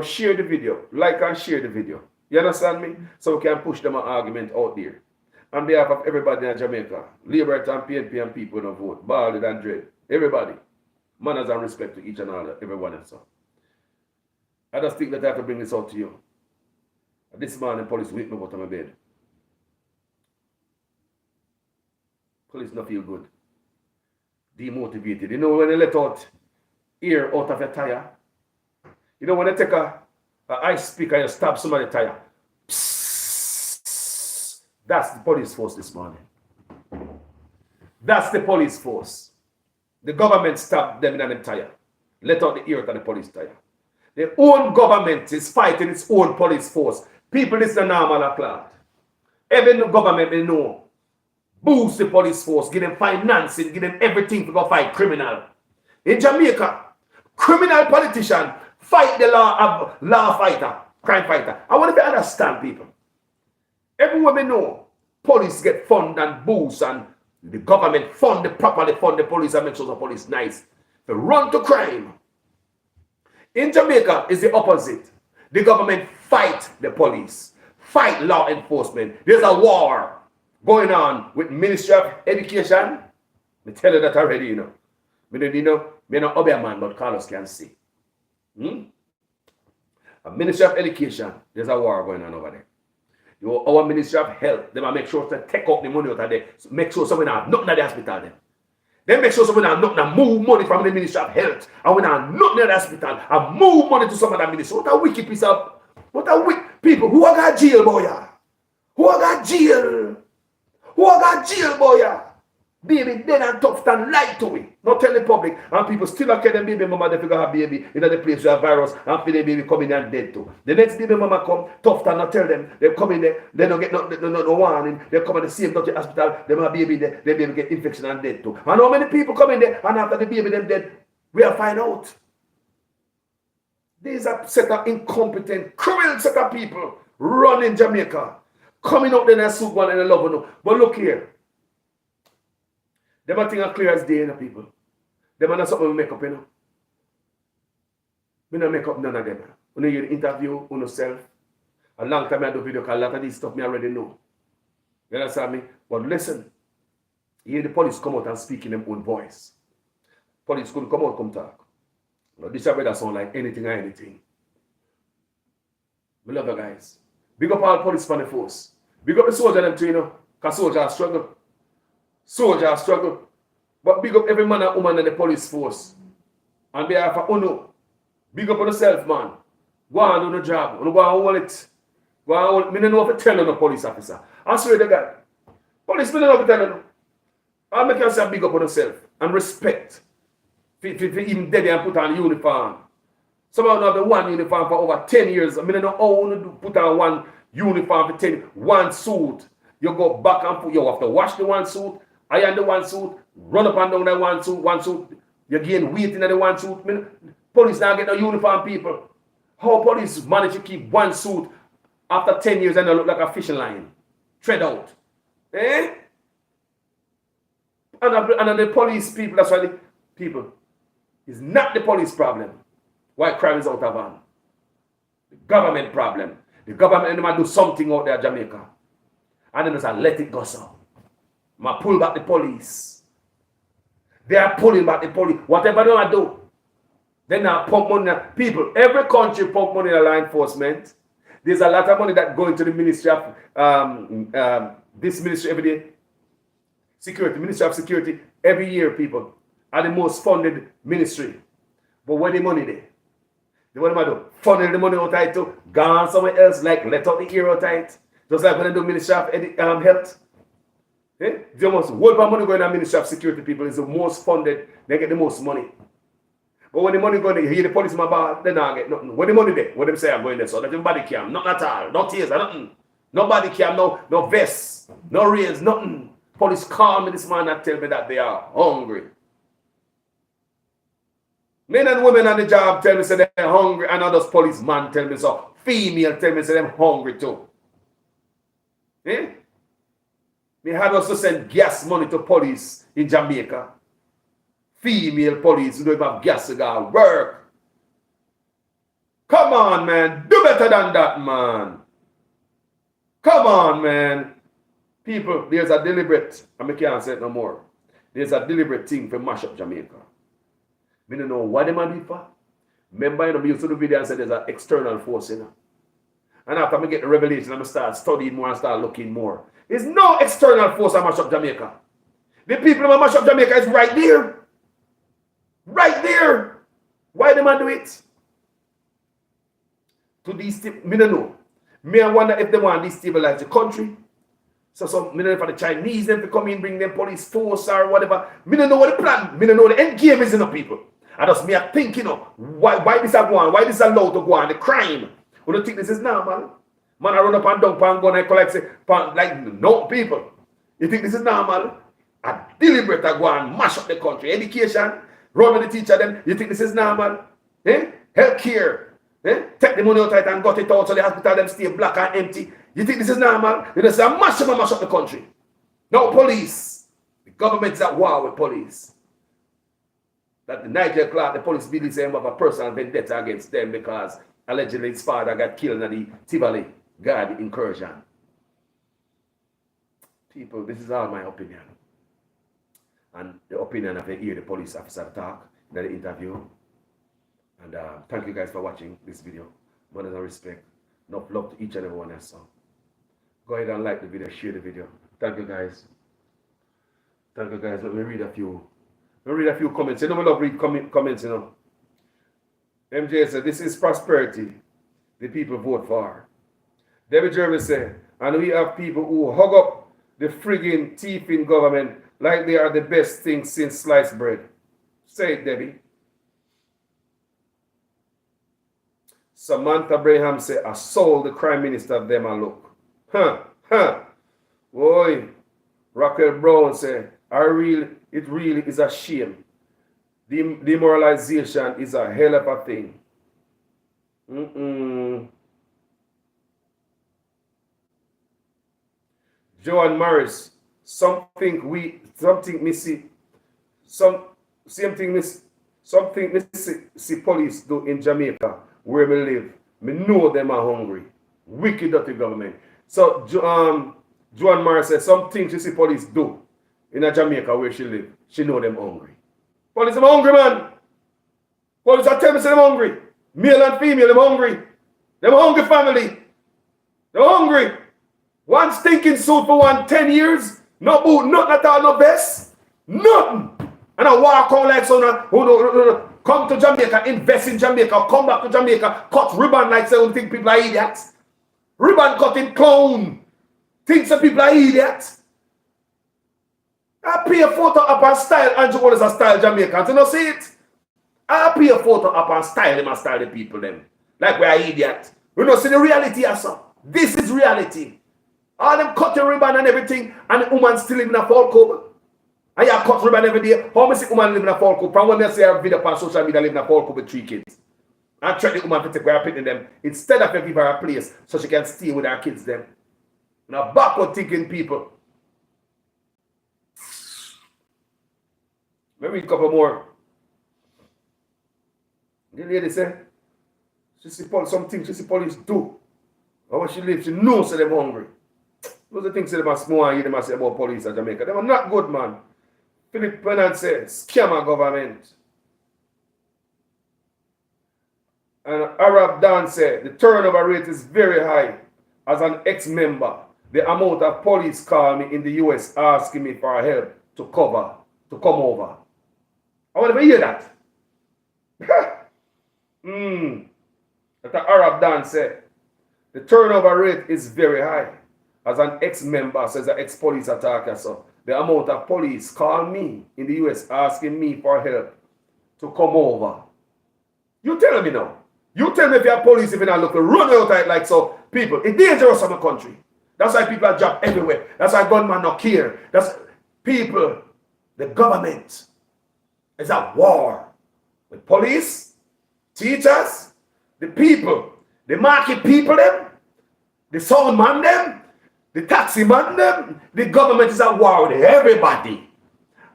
share the video. Like and share the video. You understand me? So we can push them an argument out there. On behalf of everybody in Jamaica, Liberty and PNP and people who don't vote, Balded and Dread, everybody, manners and respect to each and all, everyone else. I just think that I have to bring this out to you. This morning, police whipped me out of my bed. Police not feel good. Demotivated. You know when they let out air out of your tire? You know when they take a ice pick and you stab somebody's tire? Psst. That's the police force this morning. That's the police force. The government stabbed them in an tire. Let out the air out of the police tire. The own government is fighting its own police force. People listen to normal cloud. Every government they know. Boost the police force, give them financing, give them everything to go fight criminal. In Jamaica, criminal politician fight the law fighter, crime fighter. I want to understand, people. Everywhere we know, police get fund and boost, and the government properly fund the police and make sure the police nice. They run to crime. In Jamaica, it's the opposite. The government fight the police, fight law enforcement. There's a war going on with Ministry of Education. I tell you that already, you know. Me not obey a man, but Carlos can see. A Ministry of Education, there's a war going on over there. Our Ministry of Health, they might make sure to take out the money out of there. Make sure someone have nothing at the hospital then. They make sure someone have nothing and move money from the Ministry of Health. And when have nothing at the hospital and move money to some other ministry. What a wicked piece of, what a wicked people. Who are got jail, boy? Who are got jail? Who are got jail, boy? Baby, then and tough and lie to me. Not tell the public. And people still not tell them baby mama they figure have baby in the place where virus and feel the baby coming and dead too. The next baby mama come, tough and not tell them. They come in there, they don't get no warning. They come at the same doctor hospital, they have baby there, the baby get infection and dead too. And how many people come in there and after the baby them dead, we'll find out. These are set of incompetent, criminal set of people running Jamaica. Coming out there and suit one and they love one. But look here. Them are things are clear as day, you know, people. Them are not something we make up, you know. We don't make up none of them. When you interview on yourself, a long time I do video because a lot of this stuff me already know. You understand me? But listen, you hear the police come out and speak in their own voice. Police couldn't come out, come talk. But this better sound like anything or anything. We love you guys. Big up all police for the force. Big up the soldier them too, you know. Because soldiers struggle. Soldiers struggle. But big up every man and woman in the police force. On behalf of UNO. Big up on yourself, man. Go on do the job. Go on hold it. Go on hold it. I don't know if to tell you no police officer. I swear to God. Police, I don't know if to tell you no. I'll make you say big up on yourself. And respect. For even dead and put on uniform. Some of them have the one uniform for over 10 years. I don't know how you put on one uniform for 10 years. One suit. You go back and put, you have to wash the one suit. Iron the one suit, run up and down that one suit, you gain weight in the one suit. Police now get no uniform, people. How police manage to keep one suit after 10 years and they look like a fishing line? Tread out. Eh? And the police people, that's why the people, it's not the police problem. Why crime is out of hand. The government problem. The government might do something out there in Jamaica. And then just let it go so. I pull back the police. They are pulling back the police. Whatever they do, they now pump money. People, every country pump money in law enforcement. There's a lot of money that go into the ministry of this ministry every day. Security, Ministry of Security, every year, people are the most funded ministry. But where the money there? What am I do? Funnel the money out of it to gone somewhere else, like let out the ear out of it. Just like when they do Ministry of Health. Eh? The most world of money going to Ministry of Security, people is the most funded, they get the most money. But when the money going there, hear the police in my bar, they don't get nothing. When the money there, what them say I'm going there, so that everybody can, not at all, no tears, nothing. Nobody can, no vests, no rails, nothing. Police call me this man and tell me that they are hungry. Men and women on the job tell me say they're hungry, and others policeman tell me so. Female tell me say they're hungry too. Eh? They had also send gas money to police in Jamaica. Female police who don't even have gas to go work. Come on, man. Do better than that, man. Come on, man. People, there's a deliberate, and I can't say it no more. There's a deliberate thing for mash up Jamaica. We don't know what they might be for. Remember, you know, we used to do video and said there's an external force, you know. And after I get the revelation, I start studying more and start looking more. There's no external force that mash up Jamaica. The people who mash up Jamaica is right there. Right there. Why do man do it? To destabilize, me don't know. Me I wonder if they want to destabilize the country. So me don't know for the Chinese them to come in, bring them police force or whatever. Me don't know what the plan. Me don't know the end game is in the people. And just me I think, you know, why this are going? Why this is allowed to go on? The crime. We don't think this is normal. Man, I run up and down and go and collect say, like no people. You think this is normal? A deliberate to go and mash up the country. Education, run with the teacher them. You think this is normal? Eh? Healthcare. Eh? Take the money out of it and got it out so the hospital them stay black and empty. You think this is normal? You just say mash up the country. No police. The government is at war with police. That the Niger Clark, the police believes they have a personal vendetta against them because allegedly his father got killed in the Tivoli Guard incursion. People, this is all my opinion. And the opinion of the police officer talk in the interview. And thank you guys for watching this video. Manners and respect. Enough love to each and every one else. So go ahead and like the video, share the video. Thank you guys. Thank you guys. Let me read a few. Let me read a few comments. You know, I love read comments, you know. MJ said, this is prosperity the people vote for. David Jervis said, and we have people who hug up the friggin' teeth in government like they are the best thing since sliced bread. Say it, Debbie. Samantha Braham said, I sold the crime minister of them and look. Boy. Raquel Brown said, it really is a shame. Demoralization is a hell of a thing. Joan Morris, something missy police do in Jamaica where we live. Me know them are hungry. Wicked dirty government. So Joan Morris says something she see police do in a Jamaica where she live. She know them hungry. Police are hungry, man. Police are telling me them hungry. Male and female, them hungry. Them hungry family. They're hungry. One stinking suit for 10 years. No boot, nothing at all, no vest. Nothing. And I walk on like someone who come to Jamaica, invest in Jamaica, come back to Jamaica, cut ribbon like someone think people are idiots. Ribbon cutting clown. Think some people are idiots. I pay a photo up and style Andrew Wallace and style Jamaicans. You know see it? I pay a photo up and style them and style the people them. Like we are idiots. You know see the reality also. This is reality. All them cutting ribbon and everything, and the woman still living in a fall cover. And you cut ribbon every day. How many woman living in a fall cover? From when they say a video on social media living in a fall cover with 3 kids. And try the woman to take where I put them. Instead of give her a place so she can stay with her kids them. Now backward thinking people. Let me read a couple more. The lady said, she see something she see police do. Or when she lives, she knows that they're hungry. Those are the things that they must know and they must say about police in Jamaica. They are not good, man. Philip Pennant said, scammer government. And Arab Dan said the turnover rate is very high. As an ex-member, the amount of police call me in the US asking me for help to come over. I want to hear that. That's what Arab Dan said. The turnover rate is very high. As an ex-member, says an ex-police attacker, so the amount of police call me in the US asking me for help to come over. You tell me now. You tell me if you're police, if you're not looking, run out of it like so. People, it's dangerous in the country. That's why people are dropped everywhere. That's why gunmen not care. That's people, the government is at war with police, teachers, the people, the market people them, the sound man them, the taxi man them. The government is at war with everybody.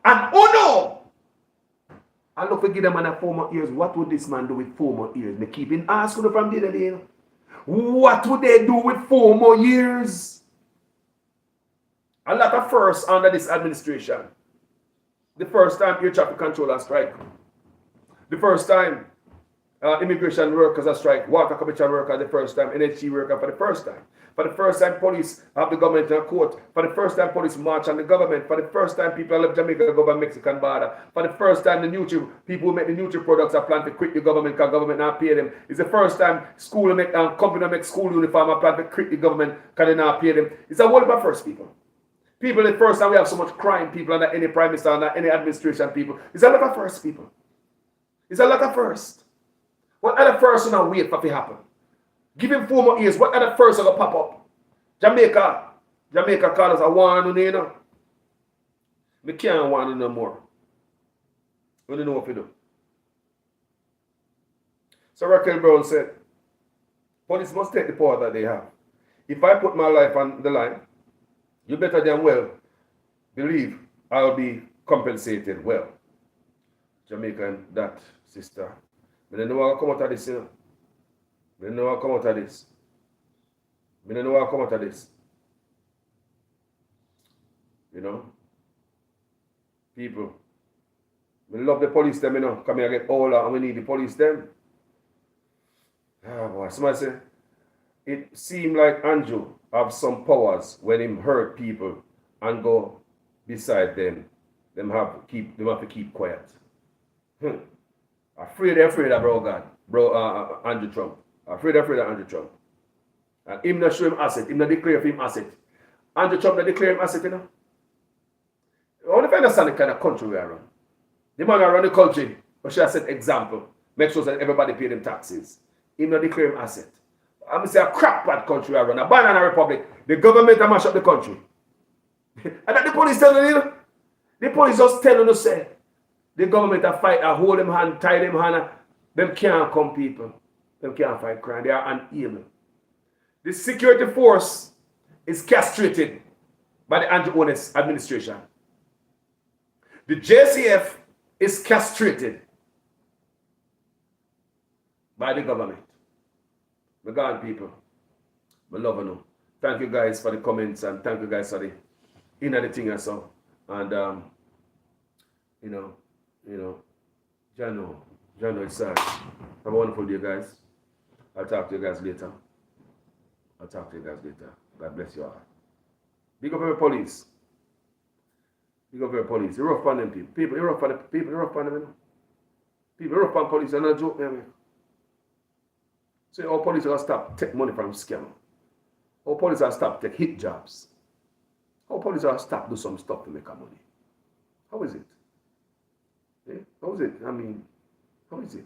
And oh no! I look for give them man 4 more years. What would this man do with 4 more years? They keep asking from the day. What would they do with 4 more years? A lot of firsts under this administration. The first time air traffic controllers strike. The first time immigration workers are strike. Water commission workers the first time. NHG worker for the first time. For the first time, police have the government in court. For the first time, police march on the government. For the first time, people left Jamaica go by Mexican border. For the first time, the people who make the Nutri products are planned to quit the government because government not pay them. It's the first time school make company make school uniform are planned to quit the government because they not pay them. It's a whole about first people. People, the first time we have so much crime, people under any prime minister, under any administration, people. It's a lot of first people. It's a lot of first. What other first now wait for it to happen? Give him 4 more years. What other first will pop up? Jamaica call us a warning, you know. We can't warn you no more. We don't know what to do. So Raquel Brown said, police must take the power that they have. If I put my life on the line, you better than well believe I'll be compensated well. Jamaican, that sister. But they know I'll come out of this, you know. We don't know how to come out of this. We don't know how to come out of this. You know? People. We love the police them, you know. Come here get older and we need the police them. Ah boy. Somebody say, it seemed like Andrew have some powers when him hurt people and go beside them. Them have to keep quiet. Afraid of bro God. Andrew Trump. Afraid of Andrew Trump. And him not show him asset. Him not declare for him asset. Andrew Trump not declare him asset, you know. I want to understand the kind of country we are run. The man around the country, but should I set example, make sure that everybody pay them taxes. Him not declare him asset. I'm going to say a crackpot country we are run. A banana republic. The government mash up the country. And that the police telling you, the police just telling us, say, the government a fight, a hold them hand, tie them hand, them can't come people. Them can't fight crime. They are unable. The security force is castrated by the Andrew Ones administration. The JCF is castrated by the government. We're gone, people. We love you. Thank you guys for the comments and thank you guys for the the thing I saw. And Jano, it's sad. Have a wonderful day, guys. I'll talk to you guys later. God bless you all. Big up every police. You're rough on them people. You're rough on them. You're rough on police. You're not joking, man. So all police are stop take money from scam. All police are stop take hit jobs. All police are stop do some stuff to make money. How is it? How is it? I mean, how is it?